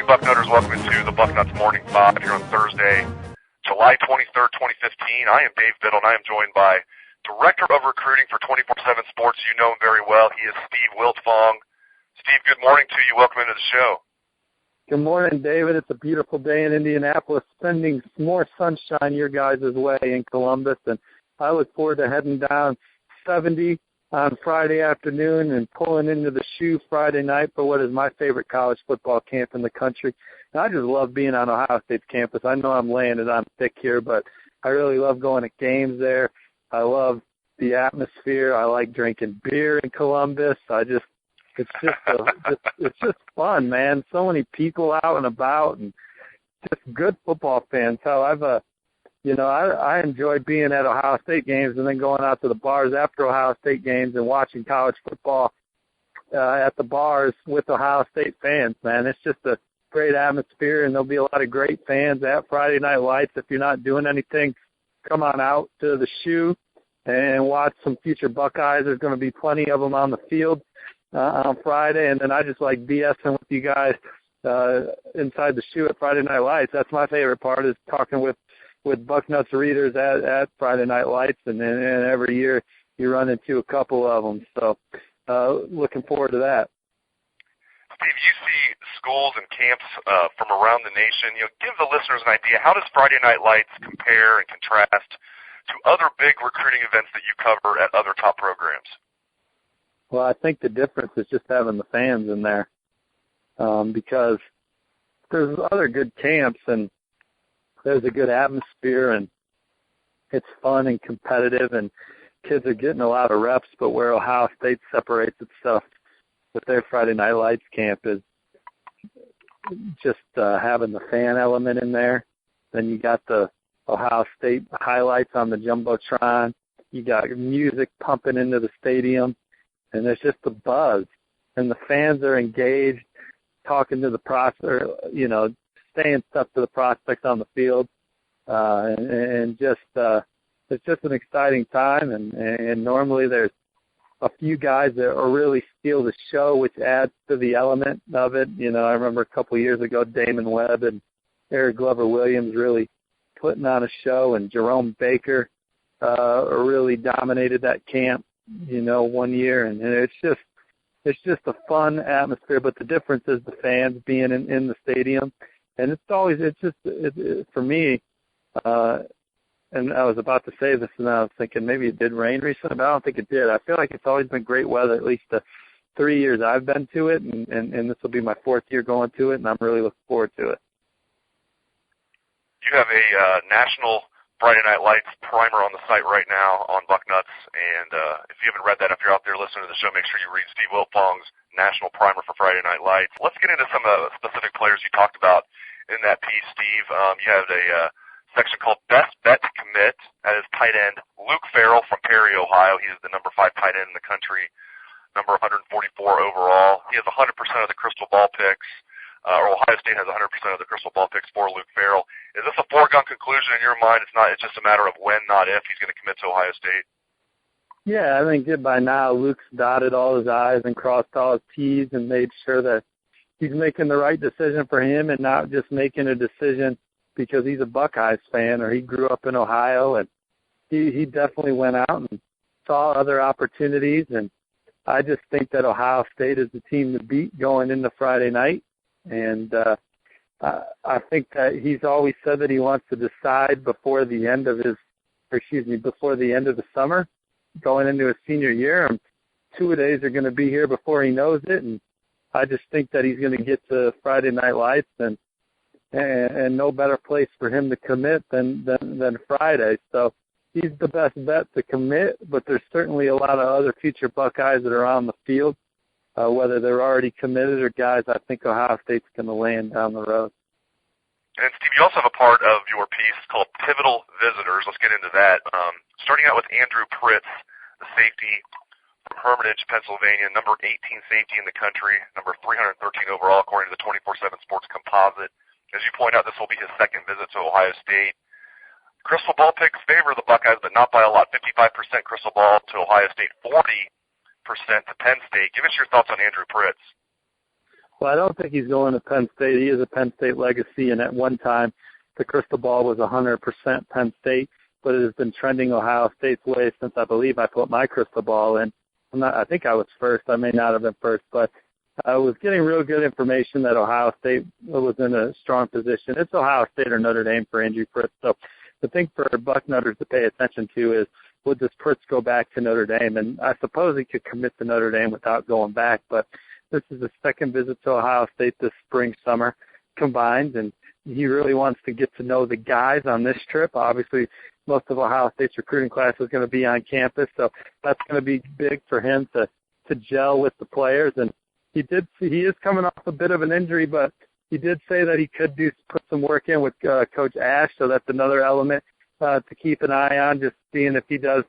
Bucknutters, welcome to the Bucknuts Morning 5 here on Thursday, July 23rd, 2015. I am Dave Biddle, and I am joined by Director of Recruiting for 24/7 Sports. You know him very well. He is Steve Wiltfong. Steve, good morning to you. Welcome into the show. Good morning, David. It's a beautiful day in Indianapolis, sending more sunshine your guys' way in Columbus, and I look forward to heading down 70 on Friday afternoon and pulling into the shoe Friday night for what is my favorite college football camp in the country. And I just love being on Ohio State's campus. I know I'm laying it on thick here, but I really love going to games there. I love the atmosphere. I like drinking beer in Columbus. It's just fun, man. So many people out and about, and just good football fans. How I enjoy being at Ohio State games and then going out to the bars after Ohio State games and watching college football at the bars with Ohio State fans, man. It's just a great atmosphere, and there'll be a lot of great fans at Friday Night Lights. If you're not doing anything, come on out to the shoe and watch some future Buckeyes. There's going to be plenty of them on the field on Friday, and then I just like BSing with you guys inside the shoe at Friday Night Lights. That's my favorite part, is talking with Bucknuts readers at Friday Night Lights, and every year you run into a couple of them. So looking forward to that. Steve, you see schools and camps from around the nation. Give the listeners an idea. How does Friday Night Lights compare and contrast to other big recruiting events that you cover at other top programs? Well, I think the difference is just having the fans in there, because there's other good camps and there's a good atmosphere, and it's fun and competitive, and kids are getting a lot of reps. But where Ohio State separates itself with their Friday Night Lights camp is just having the fan element in there. Then you got the Ohio State highlights on the Jumbotron. You got music pumping into the stadium, and there's just a buzz. And the fans are engaged, talking to the prospect, saying stuff to the prospects on the field, and just it's just an exciting time. And normally there's a few guys that really steal the show, which adds to the element of it. I remember a couple of years ago, Damon Webb and Eric Glover-Williams really putting on a show, and Jerome Baker really dominated that camp, one year, and it's just a fun atmosphere. But the difference is the fans being in the stadium. And for me, and I was about to say this, and I was thinking maybe it did rain recently, but I don't think it did. I feel like it's always been great weather, at least the 3 years I've been to it, and this will be my fourth year going to it, and I'm really looking forward to it. You have a national Friday Night Lights primer on the site right now on Bucknuts, and if you haven't read that, if you're out there listening to the show, make sure you read Steve Wiltfong's national primer for Friday Night Lights. Let's get into some specific players you talked about in that piece, Steve. You have a section called Best Bet to Commit. That is tight end Luke Farrell from Perry, Ohio. He is the number 5 tight end in the country, number 144 overall. He has 100% of the crystal ball picks, or Ohio State has 100% of the crystal ball picks for Luke Farrell. Is this a foregone conclusion in your mind? It's just a matter of when, not if, he's going to commit to Ohio State? Yeah, I think by now Luke's dotted all his I's and crossed all his T's and made sure that he's making the right decision for him, and not just making a decision because he's a Buckeyes fan or he grew up in Ohio. And he definitely went out and saw other opportunities. And I just think that Ohio State is the team to beat going into Friday night. And I think that he's always said that he wants to decide before the end of the summer, going into his senior year. And 2 days are going to be here before he knows it. And I just think that he's going to get to Friday Night Lights, and no better place for him to commit than Friday. So he's the best bet to commit, but there's certainly a lot of other future Buckeyes that are on the field, whether they're already committed or guys I think Ohio State's going to land down the road. And Steve, you also have a part of your piece called Pivotal Visitors. Let's get into that. Starting out with Andrew Pryts, the safety from Hermitage, Pennsylvania, number 18 safety in the country, number 313 overall according to the 24/7 Sports Composite. As you point out, this will be his second visit to Ohio State. Crystal ball picks favor the Buckeyes, but not by a lot. 55% crystal ball to Ohio State, 40% to Penn State. Give us your thoughts on Andrew Pryts. Well, I don't think he's going to Penn State. He is a Penn State legacy, and at one time the crystal ball was 100% Penn State, but it has been trending Ohio State's way since I believe I put my crystal ball in. I think I was first. I may not have been first, but I was getting real good information that Ohio State was in a strong position. It's Ohio State or Notre Dame for Andrew Pryts. So the thing for Bucknutters to pay attention to is, would this Pryts go back to Notre Dame? And I suppose he could commit to Notre Dame without going back, but this is his second visit to Ohio State this spring, summer combined, and he really wants to get to know the guys on this trip. Obviously, most of Ohio State's recruiting class is going to be on campus, so that's going to be big for him to gel with the players. And he is coming off a bit of an injury, but he did say that he could put some work in with Coach Ash, so that's another element to keep an eye on, just seeing if he does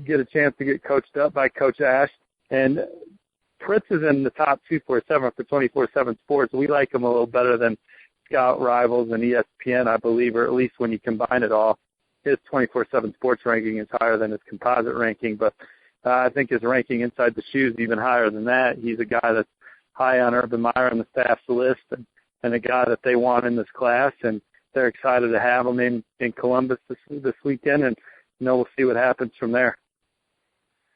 get a chance to get coached up by Coach Ash. And Pryts is in the top 247 for 24/7 Sports. We like him a little better than Scout, Rivals, and ESPN, I believe, or at least when you combine it all. His 24/7 Sports ranking is higher than his composite ranking, but I think his ranking inside the shoe is even higher than that. He's a guy that's high on Urban Meyer on the staff's list, and a guy that they want in this class, and they're excited to have him in Columbus this weekend, and we'll see what happens from there.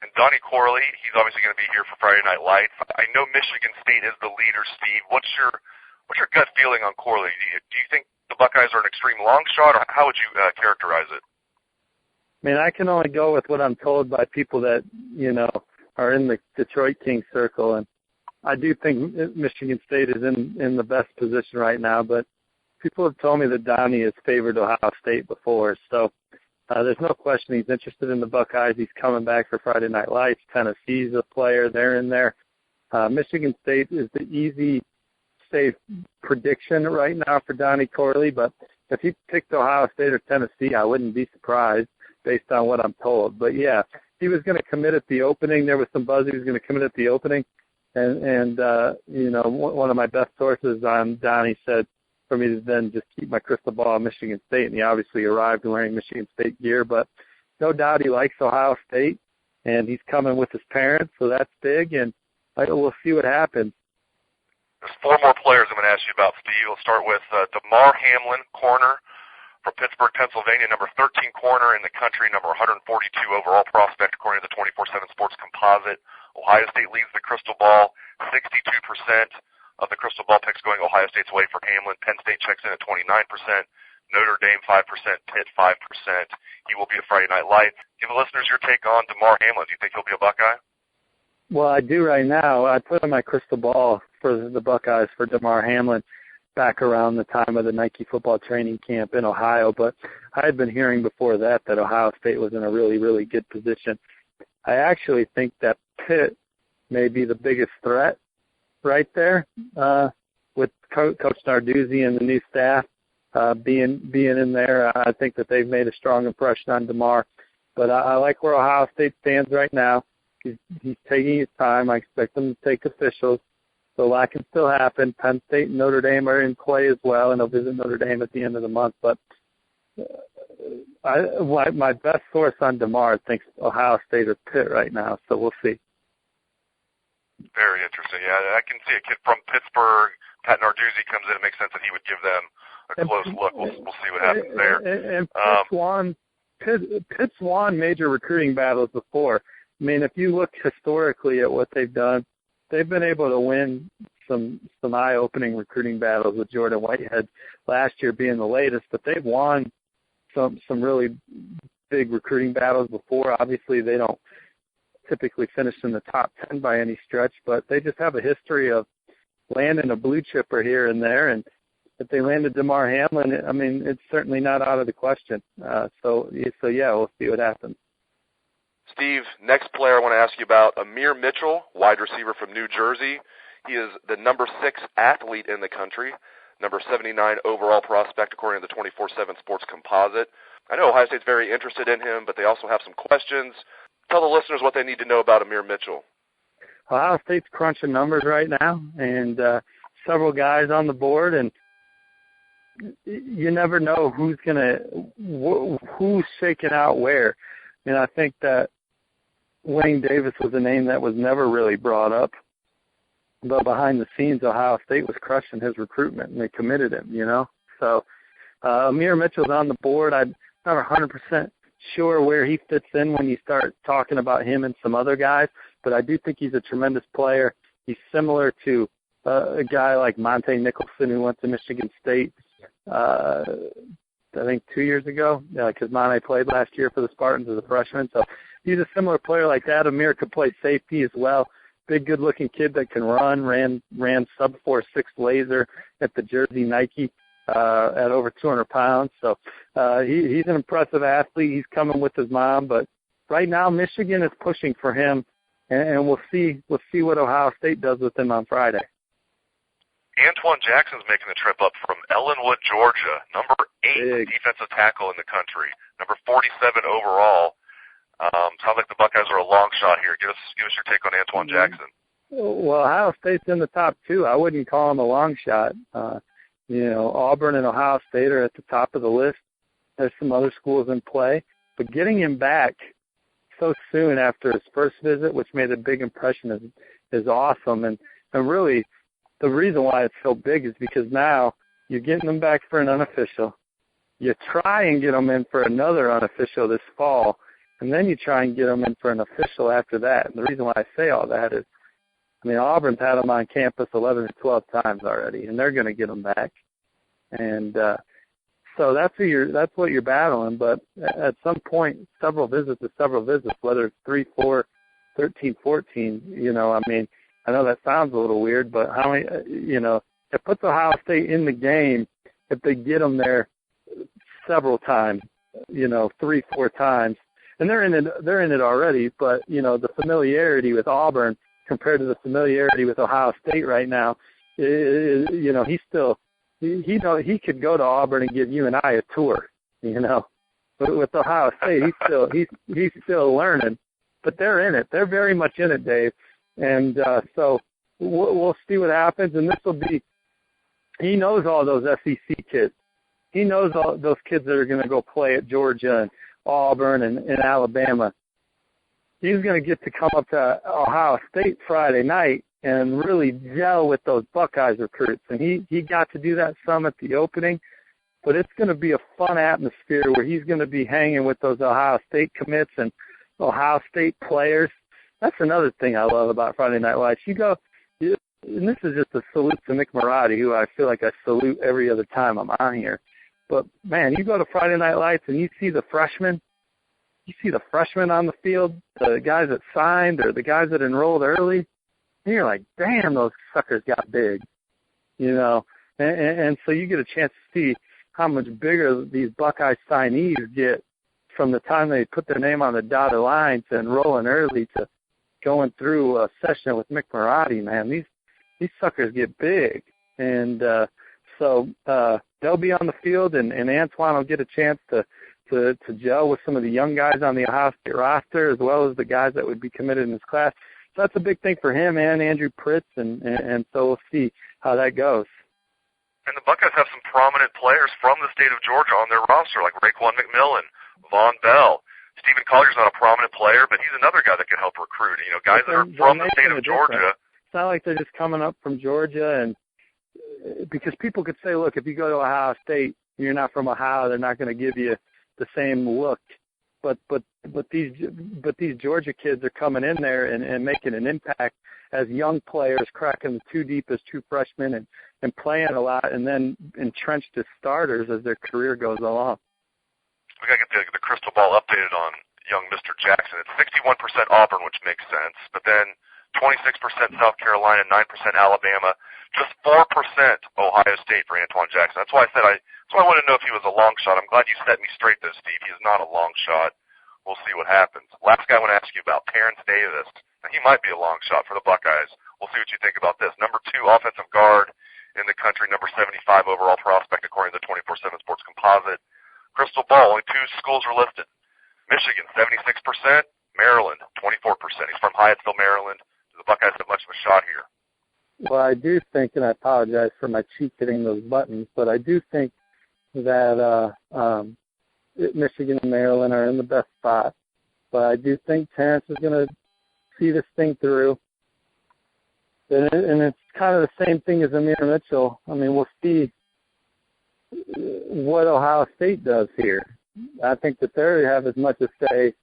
And Donnie Corley, he's obviously going to be here for Friday Night Lights. I know Michigan State is the leader, Steve. What's your gut feeling on Corley? Do you think the Buckeyes are an extreme long shot, or how would you characterize it? I mean, I can only go with what I'm told by people that, are in the Detroit Kings circle, and I do think Michigan State is in the best position right now, but people have told me that Donnie has favored Ohio State before, so there's no question he's interested in the Buckeyes. He's coming back for Friday Night Lights. Tennessee's a player. They're in there. Michigan State is the easy, safe prediction right now for Donnie Corley, but if he picked Ohio State or Tennessee, I wouldn't be surprised based on what I'm told. But, yeah, he was going to commit at the opening. There was some buzz he was going to commit at the opening. And one of my best sources on Donnie said for me to then just keep my crystal ball on Michigan State, and he obviously arrived wearing Michigan State gear. But no doubt he likes Ohio State, and he's coming with his parents, so that's big, and we'll see what happens. There's four more players I'm going to ask you about, Steve. We'll start with Damar Hamlin, corner from Pittsburgh, Pennsylvania, number 13 corner in the country, number 142 overall prospect according to the 24/7 Sports Composite. Ohio State leads the crystal ball, 62% of the crystal ball picks going Ohio State's way for Hamlin. Penn State checks in at 29%, Notre Dame 5%, Pitt 5%. He will be at Friday Night Lights. Give the listeners your take on Damar Hamlin. Do you think he'll be a Buckeye? Well, I do right now. I put in my crystal ball for the Buckeyes for Damar Hamlin back around the time of the Nike football training camp in Ohio, but I had been hearing before that Ohio State was in a really, really good position. I actually think that Pitt may be the biggest threat right there with Coach Narduzzi and the new staff being in there. I think that they've made a strong impression on Damar, but I like where Ohio State stands right now. He's taking his time. I expect him to take officials. So a lot can still happen. Penn State and Notre Dame are in play as well, and he'll visit Notre Dame at the end of the month. But my best source on Damar thinks Ohio State or Pitt right now, so we'll see. Very interesting. Yeah, I can see a kid from Pittsburgh. Pat Narduzzi comes in. It makes sense that he would give them a close look. We'll see what happens there. And Pitt's won major recruiting battles before. I mean, if you look historically at what they've done, they've been able to win some eye-opening recruiting battles with Jordan Whitehead last year being the latest, but they've won some really big recruiting battles before. Obviously, they don't typically finish in the top 10 by any stretch, but they just have a history of landing a blue chipper here and there, and if they landed Damar Hamlin, I mean, it's certainly not out of the question. So yeah, we'll see what happens. Steve, next player I want to ask you about, Amir Mitchell, wide receiver from New Jersey. He is the number 6 athlete in the country, number 79 overall prospect according to the 24/7 Sports Composite. I know Ohio State's very interested in him, but they also have some questions. Tell the listeners what they need to know about Amir Mitchell. Ohio State's crunching numbers right now, and several guys on the board, and you never know who's shaking out where. And I think that Wayne Davis was a name that was never really brought up, but behind the scenes, Ohio State was crushing his recruitment, and they committed him, you know. So Amir Mitchell's on the board. I'm not 100% sure where he fits in when you start talking about him and some other guys, but I do think he's a tremendous player. He's similar to a guy like Monte Nicholson who went to Michigan State, I think 2 years ago, because Monte played last year for the Spartans as a freshman. So he's a similar player like that. Amir could play safety as well. Big, good-looking kid that can run, ran sub-4.6 laser at the Jersey Nike at over 200 pounds. So he's an impressive athlete. He's coming with his mom. But right now, Michigan is pushing for him, and we'll see what Ohio State does with him on Friday. Antwuan Jackson's making the trip up from Ellenwood, Georgia, number 8 defensive tackle in the country, number 47 overall. Sounds like the Buckeyes are a long shot here. Give us your take on Antwuan Jackson. Well, Ohio State's in the top 2. I wouldn't call him a long shot. Auburn and Ohio State are at the top of the list. There's some other schools in play. But getting him back so soon after his first visit, which made a big impression, is awesome. And really, the reason why it's so big is because now you're getting them back for an unofficial. You try and get them in for another unofficial this fall, and then you try and get them in for an official after that. And the reason why I say all that is, Auburn's had them on campus 11 or 12 times already, and they're going to get them back. And so that's what you're battling. But at some point, several visits, whether it's 3, 4, 13, 14, I know that sounds a little weird, but how many, it puts Ohio State in the game if they get them there several times, 3, 4 times. And they're in it already, but, the familiarity with Auburn compared to the familiarity with Ohio State right now, he could go to Auburn and give you and I a tour, But with Ohio State, he's still learning. But they're in it. They're very much in it, Dave. And so we'll see what happens. And this will be – he knows all those SEC kids. He knows all those kids that are going to go play at Georgia and Auburn and Alabama. He's going to get to come up to Ohio State Friday night and really gel with those Buckeyes recruits. And he got to do that some at the opening. But it's going to be a fun atmosphere where he's going to be hanging with those Ohio State commits and Ohio State players. That's another thing I love about Friday Night Lights. You go, and this is just a salute to Nick Marotti, who I feel like I salute every other time I'm on here. But, man, you go to Friday Night Lights and you see the freshmen. You see the freshmen on the field, the guys that signed or the guys that enrolled early. And you're like, damn, those suckers got big, And so you get a chance to see how much bigger these Buckeye signees get from the time they put their name on the dotted line to enrolling early to going through a session with Mick Marotti, man. These suckers get big. And so they'll be on the field, and Antwuan will get a chance to gel with some of the young guys on the Ohio State roster as well as the guys that would be committed in his class. So that's a big thing for him and Andrew Pryts, and so we'll see how that goes. And the Buckeyes have some prominent players from the state of Georgia on their roster, like Raekwon McMillan, Von Bell. Stephen Collier's not a prominent player, but he's another guy that can help recruit. Guys that are from the state of Georgia. It's not like they're just coming up from Georgia, and because people could say, look, if you go to Ohio State, you're not from Ohio, they're not going to give you the same look. But these Georgia kids are coming in there and making an impact as young players, cracking the 2 deep as true freshmen and playing a lot, and then entrenched as starters as their career goes along. We got to get the crystal ball updated on young Mr. Jackson. It's 61% Auburn, which makes sense, but then 26% South Carolina, 9% Alabama, just 4% Ohio State for Antwuan Jackson. That's why I wanted to know if he was a long shot. I'm glad you set me straight though, Steve. He is not a long shot. We'll see what happens. Last guy I want to ask you about, Terrance Davis. Now, he might be a long shot for the Buckeyes. We'll see what you think about this. Number 2 offensive guard in the country, number 75 overall prospect according to the 24/7 Sports Composite. Crystal ball, only 2 schools are listed. Michigan, 76%. Maryland, 24%. He's from Hyattsville, Maryland. Do the Buckeyes have much of a shot here? Well, I do think, and I apologize for my cheek hitting those buttons, but I do think that Michigan and Maryland are in the best spot. But I do think Terrance is going to see this thing through. And it's kind of the same thing as Amir Mitchell. I mean, we'll see what Ohio State does here. I think that they have as much a say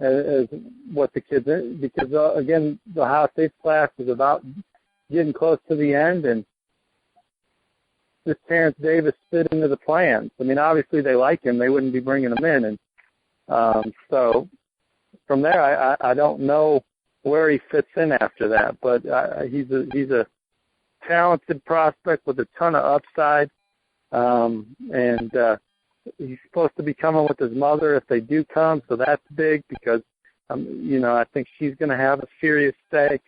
as what the kids are, because, again, the Ohio State class is about getting close to the end, and this Terrance Davis fit into the plans. I mean, obviously they like him. They wouldn't be bringing him in. And so from there, I don't know where he fits in after that, but he's a talented prospect with a ton of upside, and he's supposed to be coming with his mother if they do come, so that's big because, I think she's going to have a serious say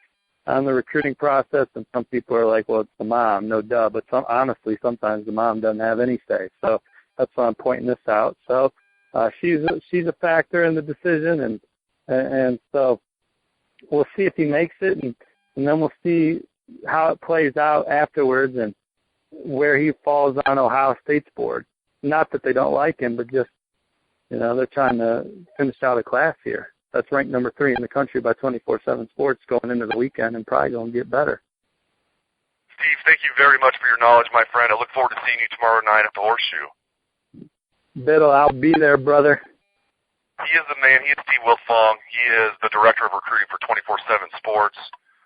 on the recruiting process, and some people are like, well, it's the mom, no duh, but honestly, sometimes the mom doesn't have any say, so that's why I'm pointing this out. So she's a factor in the decision, and so we'll see if he makes it, and then we'll see how it plays out afterwards and where he falls on Ohio State's board. Not that they don't like him, but just, they're trying to finish out a class here. That's ranked number 3 in the country by 24/7 Sports going into the weekend and probably going to get better. Steve, thank you very much for your knowledge, my friend. I look forward to seeing you tomorrow night at the Horseshoe. Biddle, I'll be there, brother. He is the man. He is Steve Wiltfong. He is the director of recruiting for 24/7 Sports.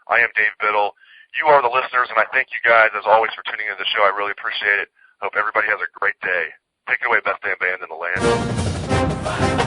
I am Dave Biddle. You are the listeners, and I thank you guys, as always, for tuning into the show. I really appreciate it. Hope everybody has a great day. Take it away, best damn band in the land.